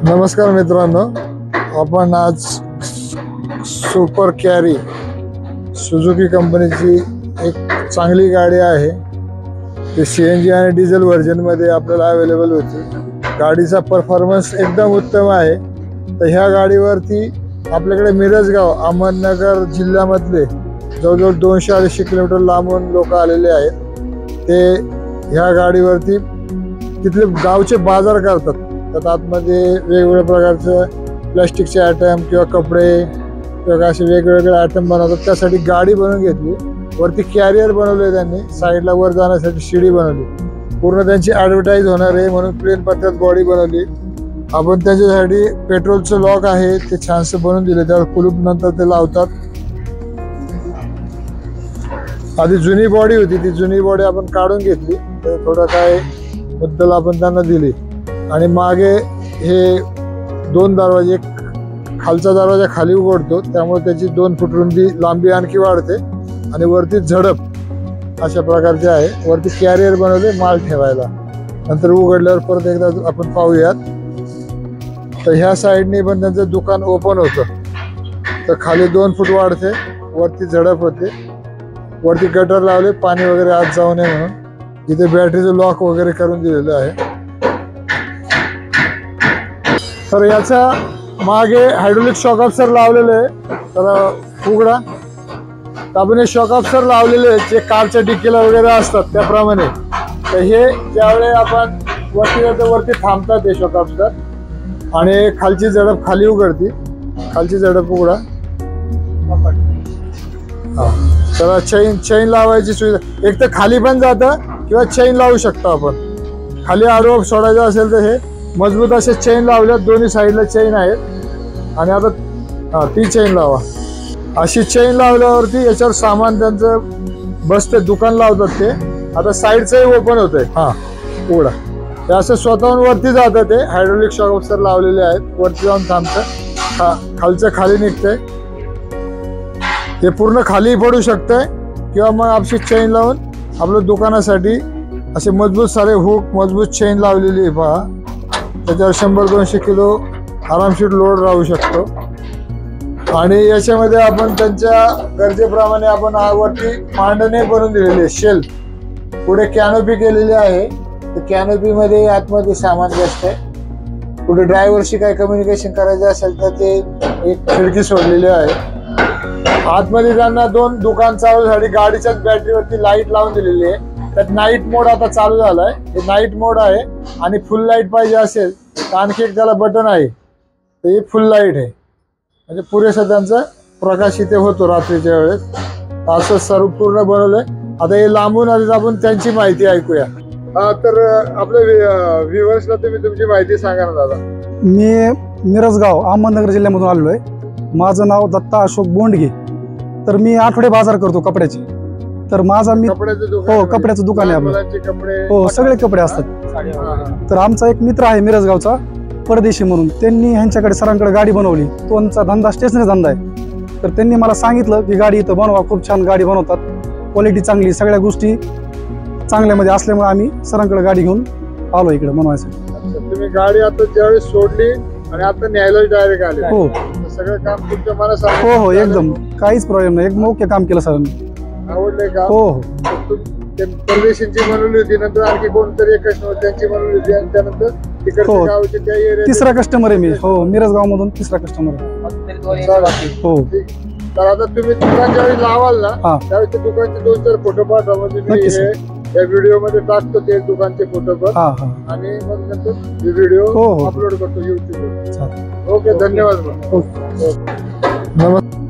नमस्कार मित्रांनो, आपण आज सुपर कॅरी सुझुकी कंपनीची एक चांगली गाडी आहे। ती CNG आणि डिझेल व्हर्जनमध्ये आपल्याला अवेलेबल होती। गाडीचा परफॉर्मन्स एकदम उत्तम आहे। तर ह्या गाडीवरती आपल्याकडे मिरजगाव अहमदनगर जिल्ह्यामधले जवळजवळ 200-250 किलोमीटर लांबून लोक आलेले आहेत। ते ह्या गाडीवरती तिथले गावचे बाजार करतात। त्यात आतमध्ये वेगवेगळ्या प्रकारचे प्लास्टिकचे आयटम किंवा कपडे किंवा असे वेगवेगळे आयटम बनवतात। त्यासाठी गाडी बनवून घेतली। वरती कॅरियर बनवले त्यांनी, साईडला वर जाण्यासाठी शिडी बनवली। पूर्ण त्यांची ॲडव्हर्टाईज होणार आहे म्हणून प्लेन पत्र्यात बॉडी बनवली। आपण त्याच्यासाठी पेट्रोलचं लॉक आहे ते छानसं बनवून दिले, त्यावर कुलूप नंतर ते लावतात। आधी जुनी बॉडी होती, ती जुनी बॉडी आपण काढून घेतली, तर थोडं काय बद्दल आपण त्यांना दिली। आणि मागे हे 2 दरवाजे, एक खालचा दरवाजा खाली उघडतो त्यामुळे त्याची 2 फूट रुंदी लांबी आणखी वाढते आणि वरती झडप अशा प्रकारचे आहे। वरती कॅरियर बनवले माल ठेवायला। नंतर उघडल्यावर परत एकदा आपण पाहूयात। तर ह्या साईडने पण त्यांचं दुकान ओपन होतं। तर खाली 2 फूट वाढते, वरती झडप होते, वरती गटर लावले पाणी वगैरे आत जाऊ नये म्हणून। इथे बॅटरीचं लॉक वगैरे करून दिलेलं आहे। तर याचा मागे हायड्रोलिक शॉक ऑब्झर्वर लावलेले आहे। तर उघडा, तर आपण हे शॉक ऑब्झर्वर लावलेले आहेत जे कारच्या डिक्कीला वगैरे असतात त्याप्रमाणे। तर हे ज्यावेळेस आपण वरती जातो वरती थांबतात हे शॉक ऑब्झर्वर आणि खालची झडप खाली उघडती। खालची झडप उघडा। हा, तर चैन लावायची सुविधा, एक तर खाली पण जातं किंवा चैन लावू शकतो आपण। खाली आडवं सोडायचं असेल तर हे मजबूत असे चैन लावल्यात, दोन्ही साईडला चैन आहेत। आणि आता ती चैन लावा। अशी चैन लावल्यावरती याच्यावर सामान त्यांचं बसते, दुकान लावतात ते। आता साईडचंही ओपन होतंय। हा उघडा, हे असं स्वतःहून वरती जातं ते। हायड्रोलिक शॉक ऑब्झर्वर लावलेले आहेत, वरती जाऊन थांबतं, खालचं खाली निघतंय। हे पूर्ण खाली पडू शकतंय किंवा मग आपली चैन लावून आपल्या दुकानासाठी असे मजबूत सारे हुक, मजबूत चैन लावलेली आहे पहा। त्याच्यावर 100-200 किलो आरामशीर लोड राहू शकतो। आणि याच्यामध्ये आपण त्यांच्या गरजेप्रमाणे आपण वरती मांडणे बनवून दिलेली आहे, शेल्फ। पुढे कॅनोपी केलेली आहे, तर कॅनोपीमध्ये आतमध्ये सामान जास्त आहे। पुढे ड्रायव्हरशी काय कम्युनिकेशन करायचं असेल तर ते एक खिडकी सोडलेली आहे। आतमध्ये त्यांना 2 दुकान चालवण्यासाठी गाडीच्याच बॅटरीवरती लाईट लावून दिलेली आहे। त्यात नाईट मोड आता चालू झालाय, हे नाईट मोड आहे। आणि फुल लाईट पाहिजे असेल तर आणखी एक त्याला बटन आहे, तर हे फुल लाईट आहे, म्हणजे पुरेसा त्यांचा प्रकाश इथे होतो रात्रीच्या वेळेस। असं सर्व पूर्ण बनवलंय। आता हे लांबून आले, आपण त्यांची माहिती ऐकूया। तर आपल्या व्ह्युअर्सला तुम्ही तुमची माहिती सांगा ना दादा। मी मिरजगाव अहमदनगर जिल्ह्यामधून आलो आहे। माझं नाव दत्ता अशोक बोंडगे। तर मी आठवडे बाजार करतो कपड्याचे। तर माझा मी कपड्याचं दुकान आहे आपलं। हो, सगळे कपडे असतात। तर आमचा एक मित्र आहे मिरजगावचा, परदेशी म्हणून, त्यांनी ह्यांच्याकडे सरांकडे गाडी बनवली। त्यांचा धंदा स्टेशनरी धंदा आहे। तर त्यांनी मला सांगितलं की गाडी इथं बनवा, खूप छान गाडी बनवतात, क्वालिटी चांगली, सगळ्या गोष्टी चांगल्यामध्ये असल्यामुळे आम्ही सरांकडे गाडी घेऊन आलो इकडे बनवायसाठी। तुम्ही गाडी आता ज्यावेळेस सोडली आणि आता न्यायला डायरेक्ट आले? हो, सगळं काम तुमच्या मनात? हो, एकदम काहीच प्रॉब्लेम नाही, एक ओके काम केलं सरांनी। आवडले का? हो हो। परदेशींची बनवली होती, नंतर आणखी कोणतरी एक कस्टमर त्यांची बनवली होती, आणि त्यानंतर तिकडच्या गावचे त्या एरिया तिसरा कस्टमर आहे मी। हो, मिरजगाव मधून तिसरा कस्टमर आहे। हो, तर आता तुम्ही दुकान ज्यावेळी लावाल ना त्यावेळी ते दुकानचे 2-4 फोटो पाठवा, म्हणजे मी या व्हिडिओ मध्ये टाकतो ते दुकानचे फोटो पण, आणि मग नंतर व्हिडिओ अपलोड करतो YouTube वर। ओके, धन्यवाद। नमस्कार।